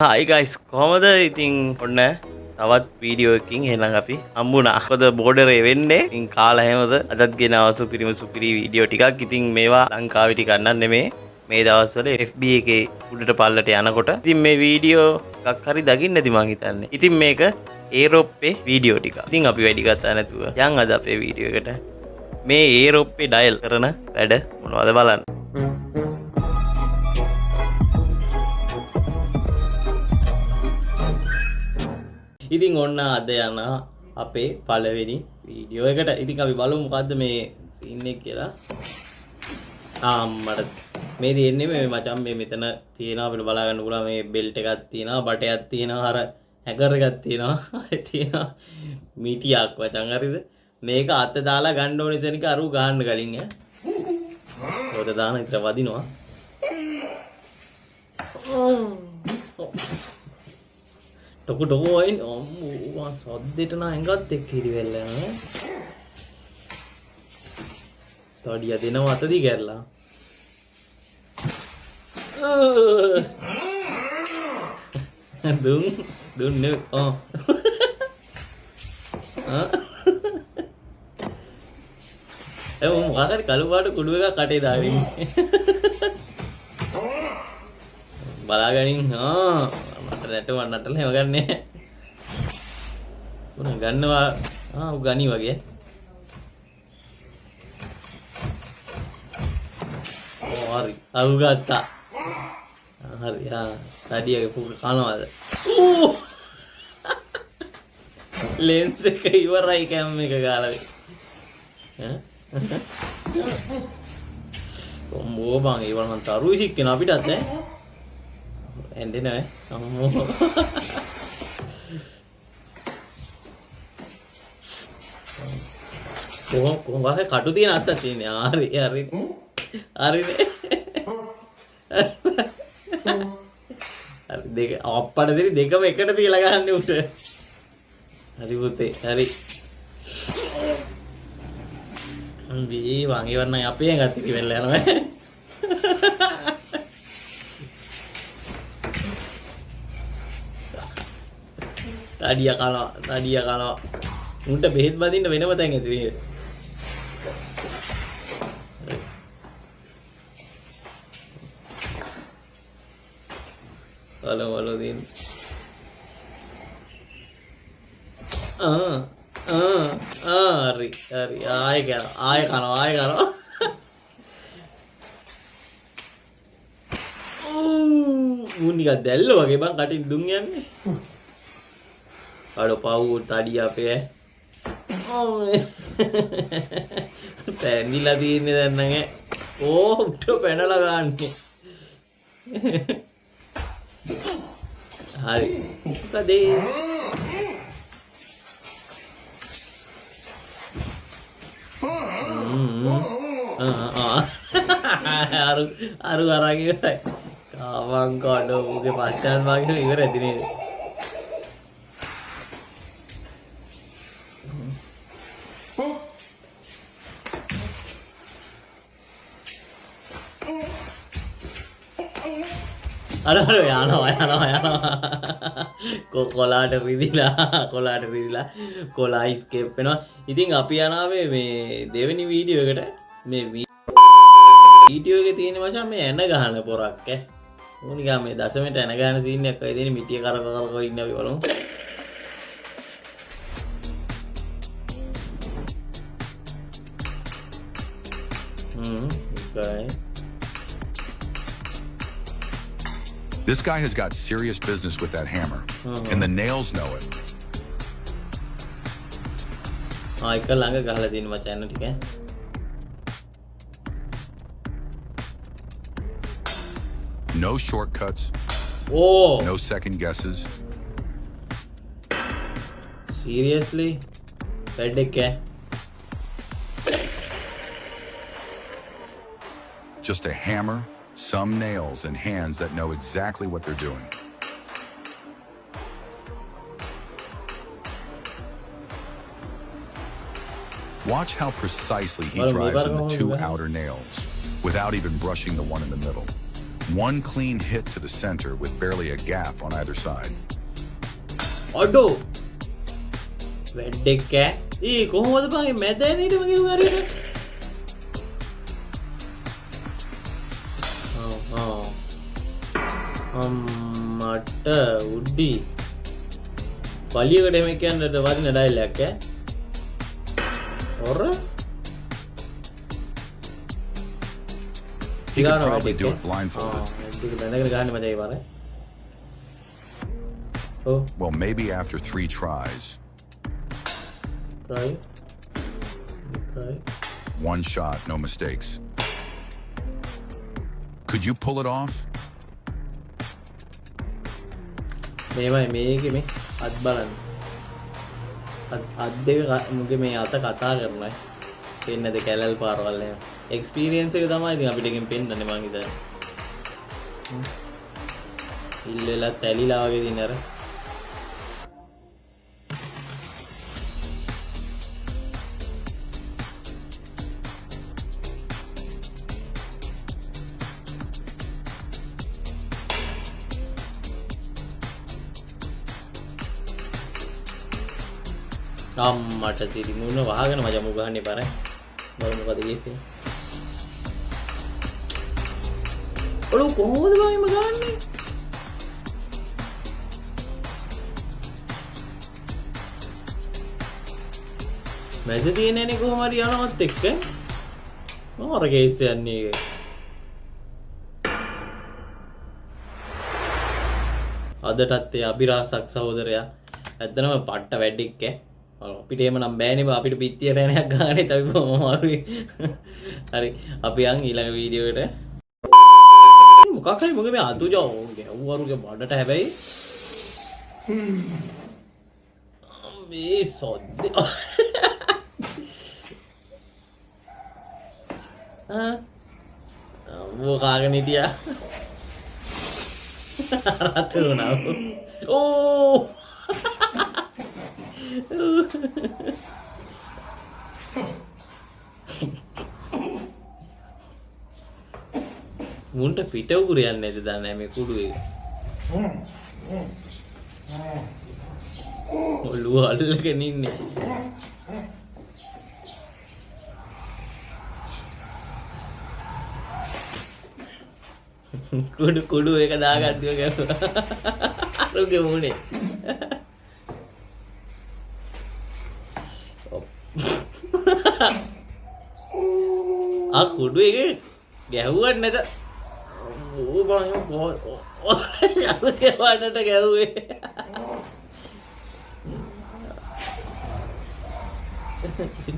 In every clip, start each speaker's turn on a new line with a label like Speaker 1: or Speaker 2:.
Speaker 1: Hi guys, කොහමද ඉතින් ඔන්න තවත් වීඩියෝ එකකින් එහෙනම් අපි හම්බුණා. මොකද බෝඩරේ වෙන්නේ. ඉතින් කාලා හැමද අදත් ගෙනාව සුපිරි වීඩියෝ ටිකක්. ඉතින් මේවා ලංකාවේ ටිකක් නෙමෙයි. මේ දවස්වල FB එකේ උඩට පල්ලට යනකොට ඉතින් මේ වීඩියෝ එකක් හරි දකින්න ඇති මං හිතන්නේ. ඉතින් මේක ඒරොප්පේ වීඩියෝ ටික. ඉතින් අපි වැඩි කතා නැතුව යන් අද අපේ වීඩියෝ එකට. මේ ඒරොප්පේ ඩයල් කරන වැඩ මොනවද බලන්න. ඉතින් ඔන්න අද යන අපේ පළවෙනි වීඩියෝ එකට. ඉතින් අපි බලමු මොකද්ද මේ සීන් එක කියලා. මට මේ දෙන්නේ මේ මචං මේ මෙතන තියෙනවා අපිට බලා ගන්න පුළුවන් මේ බෙල්ට් එකක් තියෙනවා, බටයක් තියෙනවා, අර හැකර් එකක් තියෙනවා. තියෙනවා මීටියක් මචං හරිද? මේක අත දාලා ගන්න ඕනේ සෙනික අරු ගහන්න කලින් ඈ. ඔත දාන ඉතල වදිනවා. टोको टोको आई अम्मो सद्देට නා ඇඟත් එක්ක හිරිවෙල්ල නේ තඩිය දෙනවා අතදී ගැරලා දුන් නේ ඒ මොකක්ද කළු පාට කුඩු එකක් කටේ දාගෙන බලාගනින් මට නැටුවා නටල හැම ගන්නේ උන ගන්නවා උ ගනි වගේ හරි අරු ගත්තා හරි තඩියගේ පුක කනවාද ලෙන්ස් එක ඉවරයි කැම් එක ගාලා කොම්බෝ බං ඒවල් මන් තරුයි සික්කන අපිටත් ඈ එන්නේ නැහැ අම්මෝ කොහොම වාසේ කටු තියෙන අත්තක් තියෙන්නේ හරි හරිනේ හරි දෙක අප්පට දෙරි දෙකම එකට තියලා ගන්න උට හරි පුතේ හරි මේ වගේ වරණ අපේ ඇඟත් කිවෙල්ල යනවා තඩිය කනවා උන්ට බෙහෙත් බදින්න වෙනම තැන් ඇති නේද වල දින් හරි ආයෙ කනවා ඌ නිකන් දැල්ල වගේ බං කටින් දුම් යන්නේ අර පව් තඩිය අපේ තැන්දිලා තියන්නේ දැන් නෑ උට පැනලා ගන්නේ හරි මොකද අරු අරගෙන ඉවරයි කාවන් කඩෝ මුගේ පස්චාන් වගේ ඉවර ඇති නේද අර යනවා කොලාට රිදිලා කොලා ස්කේප් වෙනවා. ඉතින් අපි යනාවේ මේ දෙවෙනි වීඩියෝ එකට. මේ වීඩියෝ එකේ තියෙන මචං මේ ඇන ගහන පොරක් ඈ. ඕනිකා මේ දශමයට ඇන ගහන සීන් එකක් අය දෙන මිටිය කරක ඉන්න අපි බලමු. Okay.
Speaker 2: This guy has got serious business with that hammer, and the nails know it.
Speaker 1: එක ළඟ ගහලා දෙන්න මචං ටික.
Speaker 2: No shortcuts. No second guesses.
Speaker 1: Seriously? Pedike.
Speaker 2: Just a hammer, some nails, and hands that know exactly what they're doing. Watch how precisely he drives in the two outer nails without even brushing the one in the middle. One clean hit to the center with barely a gap on either side.
Speaker 3: අඩෝ වැඩෙක් ඈ කොහොමද බං මැදෑනීට මගේ උගාරියට මට උඩ්ඩි පලියකට එම කියන්නට වදින dialogue ඈ ඔර
Speaker 2: He could probably do it blindfolded.
Speaker 3: බැඳගෙන ගන්න මතයි පාර
Speaker 2: Well, maybe after 3 tries.
Speaker 3: Try.
Speaker 2: One shot, no mistakes. Could you pull it off?
Speaker 3: මේකේ මේ අත් බලන්න අත් දෙක මුගේ මේ අත කතා කරනවා පෙන්නද කැලල් පාරවල් එහෙම එක්ස්පීරියන්ස් එක තමයි ඉතින් අපිට එකෙන් පෙන්නන්නේ මං හිතන්නේ ඉල්ලලා තැලිලා වගේ දින අර අම්මට සිරි මුණ වහගෙන මචං මු ගහන්නේ පාරයි බලමු මොකද ගියේ ඔලු කොහොමද බං එම ගන්නේ මැද තියෙනනේ කොහොම හරි යනවත් එක්ක මොර කේස් යන්නේ ඒක අදටත් ඒ අභිරාසක් සහෝදරයා ඇත්තනම පට්ට වැඩික්ක අපිට එහෙම නම් බෑනේ අපිට පිටියට එනයක් ගානේ අපි බොහොම අමාරුයි හරි අපි යන් ඊළඟ වීඩියෝ එකට මොකක් හරි මොකද මේ අතුජා ගැව්වරුගේ බඩට හැබැයි මේ සොද්ද කාගෙන හිටියා රත් වුණා ඕ මුන්ට පිට උගුර යන්නේ නැද්ද දන්නේ මේ කුඩුවේ ඔළුව අල්ලගෙන ඉන්නේ කුඩු එක දාගත්තුව ගැව්වා අරුගේ මුනේ කුඩු එක ගැහුවත් නැත ඕ බං වන්නට ගැව්වේ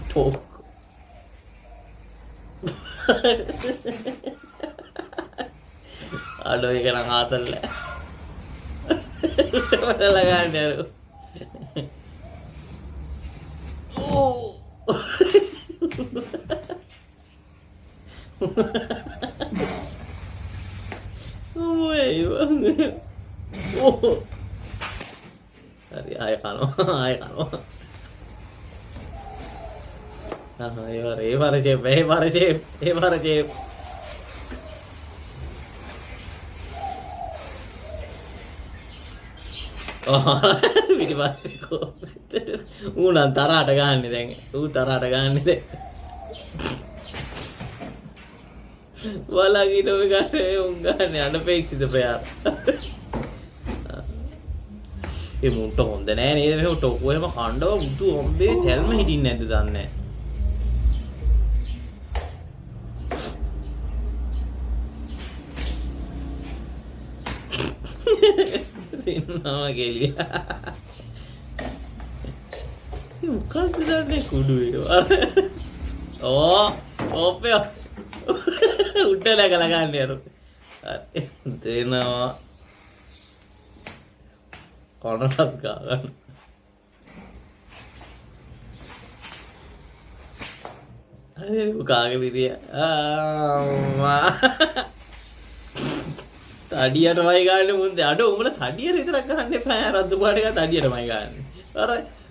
Speaker 3: ටෝක් අඩෝ එක නම් ආතල්ල ලගන්න අරු ඕ හරි ආය කනවා ඒ පරජේ පිටිපස්සේ ඌ නම් තරහට ගහන්නේ දැන් ඌ තරහට ගහන්නේ දැන් වලගින ඔය ගන්නේ උන් ගන්නේ අනපේක්ෂිත ප්‍රයාර ඒ මුන්ට හොඳ නෑ නේද මේ ටොකු එහෙම කණ්ඩව බුදු ඔම්බේ තැල්ම හිටින්නේ නැද්ද දන්නේ නෑ ගෙලිය මොකක්ද දන්නේ කුඩුවේ ඕපේ උඩ läගලා ගන්න යරු දෙනවා කොනවත් ගන්න අනේ කාගේ විදිය තඩියටමයි ගන්න මුන්දේ අඩ උඹලා තඩියට විතරක් ගන්න එපා රද්ද පාට එක තඩියටමයි ගන්න අර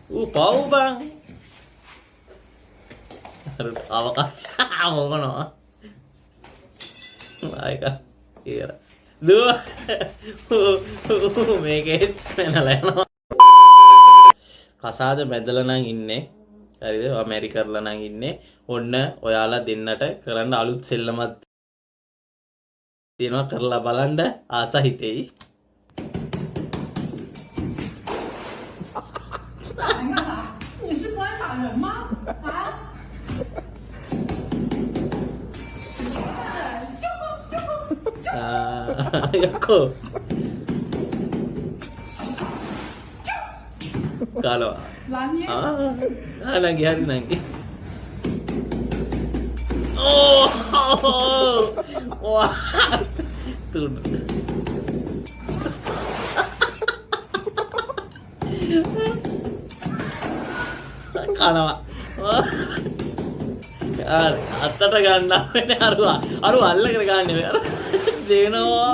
Speaker 3: ඌ පව් බං අර අවක මොකනවා ආයක ඉවර මේකෙත් පැනලා යනවා. කසාද බැදලා නම් ඉන්නේ. හරිද? මැරි කරලා නම් ඉන්නේ. ඔන්න ඔයාලා දෙන්නට කරන්න අලුත් සෙල්ලමක් තියෙනවා කරලා බලන්න ආස හිතෙයි. යකෝ kalau lagi hari lagi oh wah tuh kalau අත්තට ගන්න වෙන්නේ අරු අල්ලගෙන ගන්න බෑ දෙනවා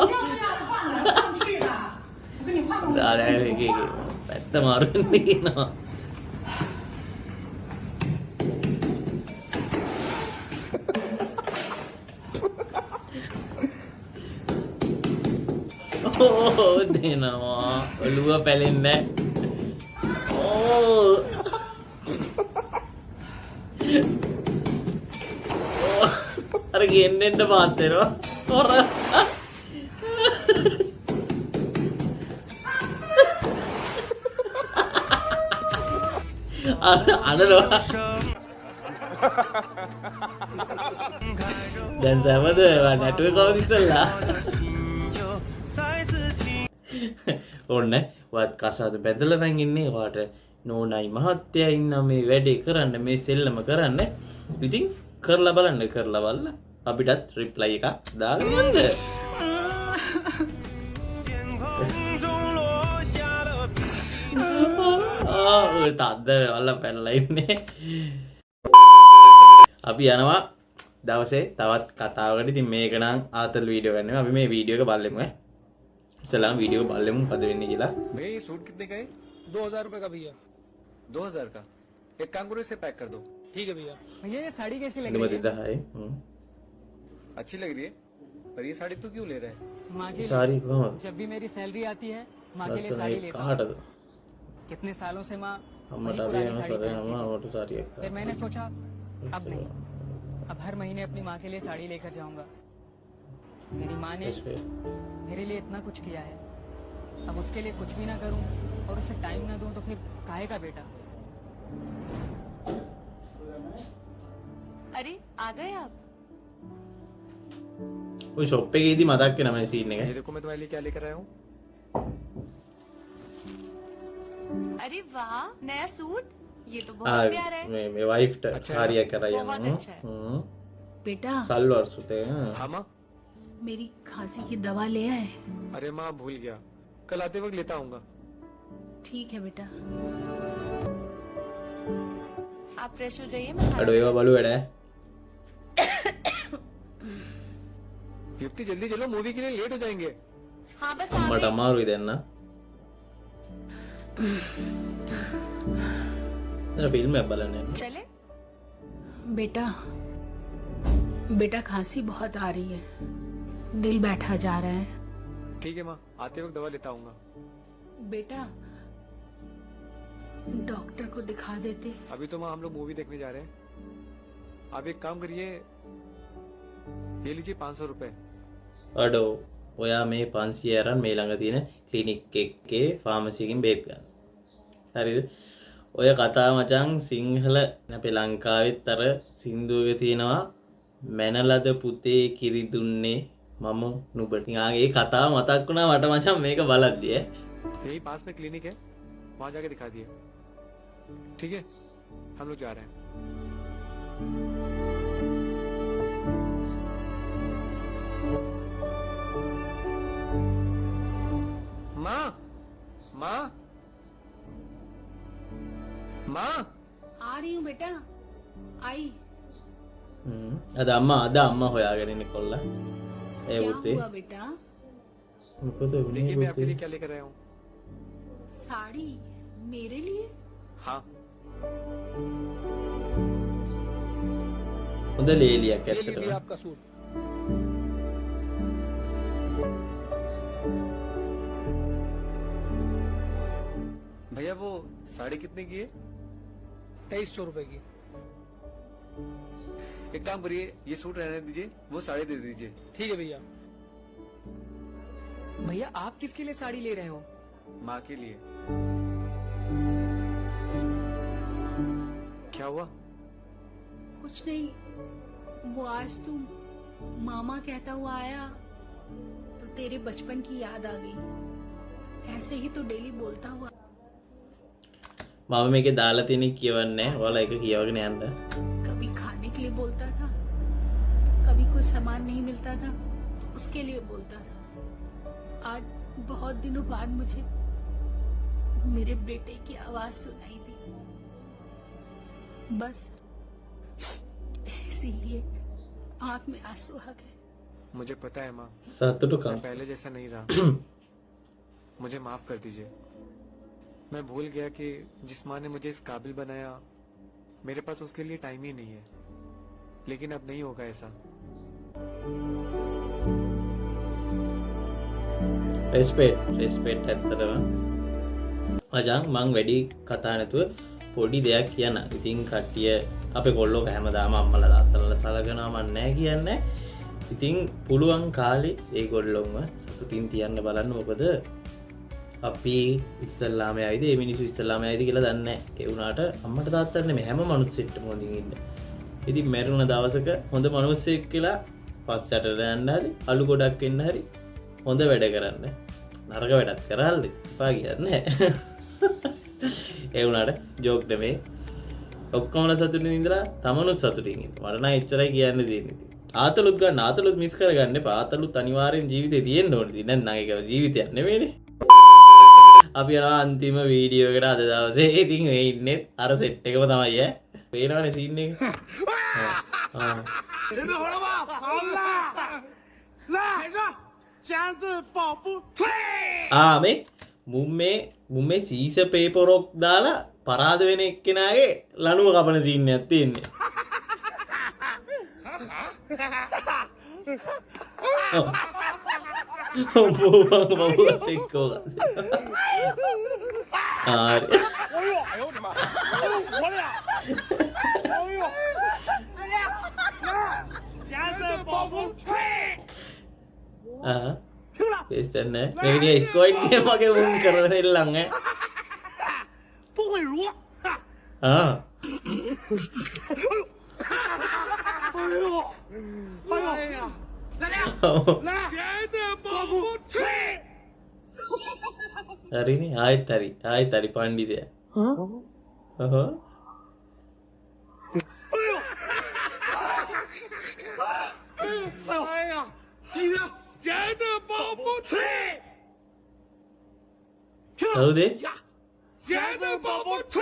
Speaker 3: දාලා පැත්ත මාරු වෙන්නේ කියනවා ඕ දෙනවා ඔළුව පැලෙන්නේ ඕ අර ගෙන්නෙන්න පාත් වෙනවා හොර අනනවා දැන් සමද නැටුවේ කවුද ඉස්සල්ලා ඔන්න වත් කසාද බැදලා නම් ඉන්නේ වාට නෝනයි මහත්තයා ඉන්න මේ වැඩේ කරන්න මේ සෙල්ලම කරන්න ඉතින් කරලා බලන්න කරලා බලලා අපිටත් රිප්ලයි එකක් දාලා යන්න ඔය තද්ද වල පැනලා ඉන්නේ අපි යනවා දවසේ තවත් කතාවකට ඉතින් මේක නම් ආතල් වීඩියෝ ගන්නවා අපි මේ වීඩියෝ එක බලමු इस्लाम वीडियो बाले में पता नहीं गिला
Speaker 4: भैया ये सूट कितने का है
Speaker 5: 2000 रुपए का भैया
Speaker 4: 2000 का एक काम करो इसे पैक कर दो
Speaker 5: ठीक है भैया भैया ये साड़ी कैसी लग
Speaker 1: इनमें
Speaker 5: रही
Speaker 1: दिखता
Speaker 5: है
Speaker 1: है
Speaker 4: अच्छी लग रही है पर ये साड़ी तू क्यों ले रहा है
Speaker 5: माँ के
Speaker 1: सारी
Speaker 5: लिए
Speaker 1: कहाँ
Speaker 5: जब भी मेरी सैलरी आती है माँ के लिए
Speaker 1: बस
Speaker 5: साड़ी
Speaker 1: नहीं
Speaker 5: लेता
Speaker 1: काट
Speaker 5: हूँ
Speaker 1: दो
Speaker 5: कितने सालों से माँ
Speaker 1: हम
Speaker 5: वही
Speaker 1: बता रहे
Speaker 5: पुरानी
Speaker 1: हैं
Speaker 5: साड़ी
Speaker 1: कर रहे हैं
Speaker 5: पहनती
Speaker 1: हम
Speaker 5: थी।
Speaker 1: और तो सारी एक
Speaker 5: फिर मैंने सोचा अब नहीं अब हर महीने अपनी माँ के लिए साड़ी लेकर जाऊंगा मेरी माँ ने
Speaker 1: इस पे
Speaker 5: मेरे लिए इतना कुछ किया है अब उसके लिए कुछ भी ना करूं और उसे टाइम ना दूं तो फिर काहे का बेटा
Speaker 6: अरे आ गए आप
Speaker 1: वो शॉप पे गई थी मजाक के नाम सीन
Speaker 4: ये
Speaker 1: है
Speaker 4: देखो मैं तुम्हारे लिए क्या लेकर आया हूँ
Speaker 6: अरे वाह नया सूट ये तो
Speaker 1: हाँ
Speaker 6: बहुत प्यारा है
Speaker 1: मैं वाइफ
Speaker 4: अच्छा है।
Speaker 1: कार्य कर रही
Speaker 6: बहुत अच्छा है।
Speaker 7: बेटा
Speaker 1: सालों सुते हैं
Speaker 4: हाँ माँ
Speaker 7: मेरी खांसी की दवा ले आए
Speaker 4: अरे माँ भूल गया कल आते वक्त लेता आऊंगा
Speaker 7: ठीक है बेटा
Speaker 6: आप फ्रेश हो जाइए मैं खाना
Speaker 1: अडवेवा बालू एड़ा है
Speaker 4: युक्ति जल्दी चलो मूवी के लिए लेट हो जाएंगे
Speaker 6: हाँ बस आ
Speaker 1: मट
Speaker 6: गए
Speaker 1: अमारू इदेना फिल्म है बलने
Speaker 6: चले
Speaker 7: बेटा बेटा खांसी बहुत आ रही है दिल बैठा जा रहा है
Speaker 4: ठीक है माँ आते वक्त दवा लेता आऊंगा
Speaker 7: बेटा डॉक्टर को दिखा देते
Speaker 4: अभी तो माँ हम लोग मूवी देखने जा रहे हैं आप एक काम करिए ये लीजिए 500 रुपए
Speaker 1: අඩෝ ඔයා මේ 500 අරන් මේ ළඟ තියෙන ක්ලිනික් එකේ ෆාමසි එකකින් බේත් ගන්න. හරිද? ඔය කතාව මචං සිංහල අපේ ලංකාවෙත් අර සින්දුවක තියෙනවා මැනලද පුතේ කිරි දුන්නේ මම නුඹට. ආගේ ඒ කතාව මතක් වුණා මට මචං මේක බලද්දී
Speaker 4: यही पास में क्लिनिक है वहां जाके दिखा दिए ठीक है हम लोग जा रहे हैं माँ माँ माँ
Speaker 7: आ रही हूँ बेटा आई
Speaker 1: අද අම්මා හොයාගෙන ඉන්නේ කොල්ලා. ඒ
Speaker 7: क्या
Speaker 1: පුතේ.
Speaker 7: हुआ बेटा
Speaker 1: මොකද
Speaker 4: देखिए मैं आपके
Speaker 1: වුනේ
Speaker 4: लिए क्या लेकर आया हूँ
Speaker 7: साड़ी मेरे लिए
Speaker 4: हाँ
Speaker 1: හොඳ ලේලියක්
Speaker 5: ये लीजिए
Speaker 1: ඇත්තටම.
Speaker 5: आपका सूट
Speaker 4: भैया वो साड़ी कितने की है?
Speaker 8: 2300 रुपए की।
Speaker 4: एक काम करिए, ये सूट रहने दीजिए, वो साड़ी दे दीजिए।
Speaker 8: ठीक है भैया।
Speaker 5: भैया आप किसके लिए साड़ी ले रहे हो?
Speaker 4: माँ के लिए। क्या हुआ?
Speaker 7: कुछ नहीं, वो आज तुम मामा कहता हुआ आया तो तेरे बचपन की याद आ गई। ऐसे ही तो डेली बोलता हुआ।
Speaker 3: මම මේකේ දාලා තියෙන කියවන්නේ ඔයාලා එක කියවගෙන යන්න.
Speaker 7: कभी खाने के लिए बोलता था, कभी कुछ सामान नहीं मिलता था तो उसके लिए बोलता था। आज बहुत दिनों बाद मुझे मेरे बेटे की आवाज सुनाई दी, बस इसीलिए आंख में आंसू आ गए।
Speaker 4: मुझे पता है माँ,
Speaker 3: සතුටුකම්.
Speaker 4: मैं पहले जैसा नहीं रहा। मुझे माफ कर दीजिए। मैं भूल गया कि जिस माँ ने मुझे इस काबिल बनाया, मेरे पास उसके लिए टाइम ही नहीं है। लेकिन अब नहीं होगा ऐसा।
Speaker 3: රෙස්පෙක්ට් ඇත්තටම. මචං මං වැඩි කතා නැතුව පොඩි දෙයක් කියන්න. ඉතින් කට්ටිය අපේ කොල්ලෝ හැමදාම අම්මලා තාත්තලා සලකනවා මන් නැහැ කියන්නේ. ඉතින් පුළුවන් කාලේ ඒගොල්ලොන්ව සතුටින් තියන්න බලන්න. මොකද අපි ඉස්සල්ලාම යයිද ඒ මිනිස්සු ඉස්සල්ලාම යයිද කියලා දන්නේ නැහැ. ඒ වුණාට අම්මට තාත්තට නෙමෙයි හැම මනුස්සයෙක්ටම හොඳින් ඉන්න. ඉතින් මැරුණ දවසක හොඳ මනුස්සයෙක් කියලා පස්සට යන්න හරි අලු ගොඩක් වෙන්න හරි හොඳ වැඩ කරන්න. නරක වැඩක් කරාල්ද එපා කියන්නේ. ඒ වුණාට ජෝක් නෙමෙයි. ඔක්කොමලා සතුටින් ඉඳලා තමනුත් සතුටින් ඉන්න. මට නම් එච්චරයි කියන්න තියෙන්නේ. ආතලුත් ගන්න, ආතලුත් මිස් කරගන්න එපා. ආතලුත් අනිවාර්යෙන් ජීවිතේ තියෙන්න ඕනේ. නැත්නම් ඒක ජීවිතයක් නෙමෙයිනේ. අපි යනවා අන්තිම වීඩියෝ එකට අද දවසේ. ඉතින් මේ ඉන්නේ අර සෙට් එකම තමයි ඈ. පේනවනේ සීන් එක. මේ මුම්මේ සීස පේපරොක් දාලා පරාද වෙන එක්කෙනාගේ ලණුව කපන සීන් එකක් තියෙන්නේ. බබුවත් එක්කෝ. Besten මේක නිකන් ස්ක්වයිඩ් ගේම් වගේ වුන් කරන දෙල්ලන් ඈ.
Speaker 9: 不会如。 哎呀，来俩，来，钱的包袱吹。
Speaker 3: හරිනේ ආයෙත් හරි පණ්ඩිතයා.
Speaker 9: 哎呀，听听，钱的包袱吹。
Speaker 3: කවුද?
Speaker 9: 钱的包袱吹。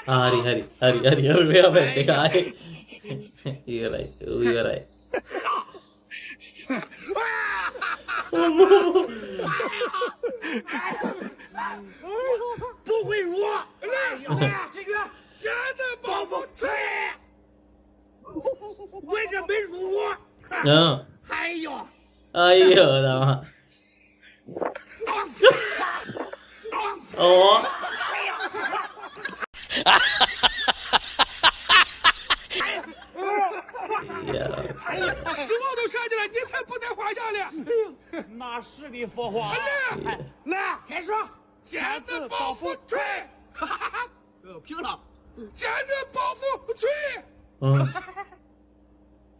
Speaker 3: හරි මෙයා පැත්ත එක ආයේ ඉවරයි.
Speaker 9: 不会如，来，这个钱的包袱吹。为什么没如我？哎呦，
Speaker 3: අයියෝ තමයි. ඕ
Speaker 9: 10万都下去了，你才不在话下呢。那是你说话。来，开始，钱的包袱吹。拼了，钱的包袱吹。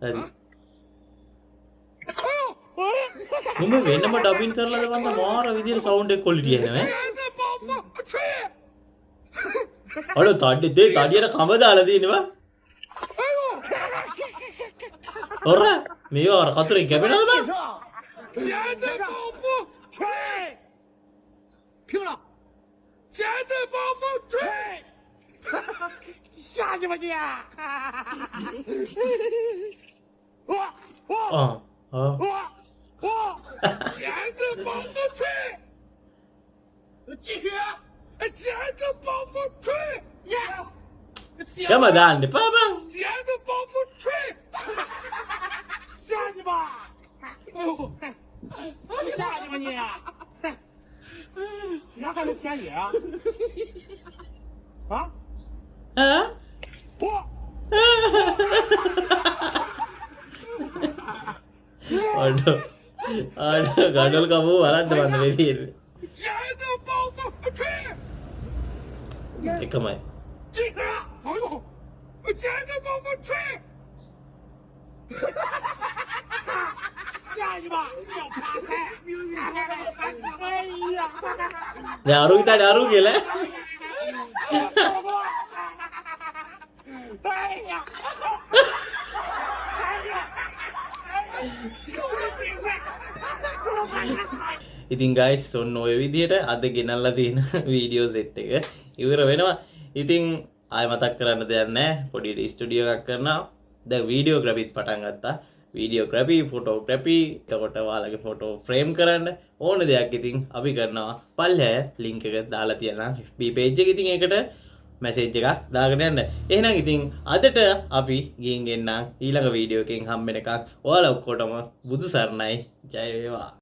Speaker 3: හරි. මුම වෙනම ඩබින් කරලාද වන්ද මාර විදියට සවුන්ඩ් එක ක්වොලිටි එනවා ඈ.
Speaker 9: 钱的包袱吹。
Speaker 3: අර තඩියට කඹ දාලා තියෙනවා. ඔර මේවා අර කතරෙන් කැපෙනවද බං?
Speaker 9: 钱的包袱吹。拼了，钱的包袱吹。下去吧你！钱的包袱吹。继续，钱的包袱吹。
Speaker 3: යම දාන්න එපා බං.
Speaker 9: 钱的包袱吹。下去吧。下去吧你！还是便宜啊？啊？
Speaker 3: ආ?
Speaker 9: 不，
Speaker 3: අඩ ගඩල් කමු වලන්ත බඳ වෙදී
Speaker 9: 钱的报复去，
Speaker 3: එකමයි
Speaker 9: 金子，哎呦，钱的报复去，下去吧，小爬山，哎呀，
Speaker 3: දැන් අරු හිතාට අරු කියලා
Speaker 9: 哎呀，ඉතින්
Speaker 3: ගයිස් ඔන්න ඔය විදිහට අද ගෙනල්ලා තියෙන වීඩියෝ සෙට් එක ඉවර වෙනවා. ඉතින් ආයෙ මතක් කරන්න දෙයක් නැහැ. පොඩි ස්ටුඩියෝ එකක් කරනවා. දැන් වීඩියෝ ග්‍රැෆික් පටන් ගත්තා. වීඩියෝ ග්‍රැෆි, ෆොටෝග්‍රැෆි, එතකොට ඔයාලගේ ෆොටෝ ෆ්‍රේම් කරන්න ඕන දෙයක් ඉතින් අපි කරනවා. පල්ලෙය ලින්ක් එක දාලා තියෙනවා FB page එකේ. ඉතින් ඒකට මැසේජ් එකක් දාගෙන යන්න. එහෙනම් ඉතින් අදට අපි ගිහින් එන්නම් ඊළඟ වීඩියෝ එකකින් හම්බ වෙනකන් ඔයාලා ඔක්කොටම බුදු සරණයි. ජය වේවා.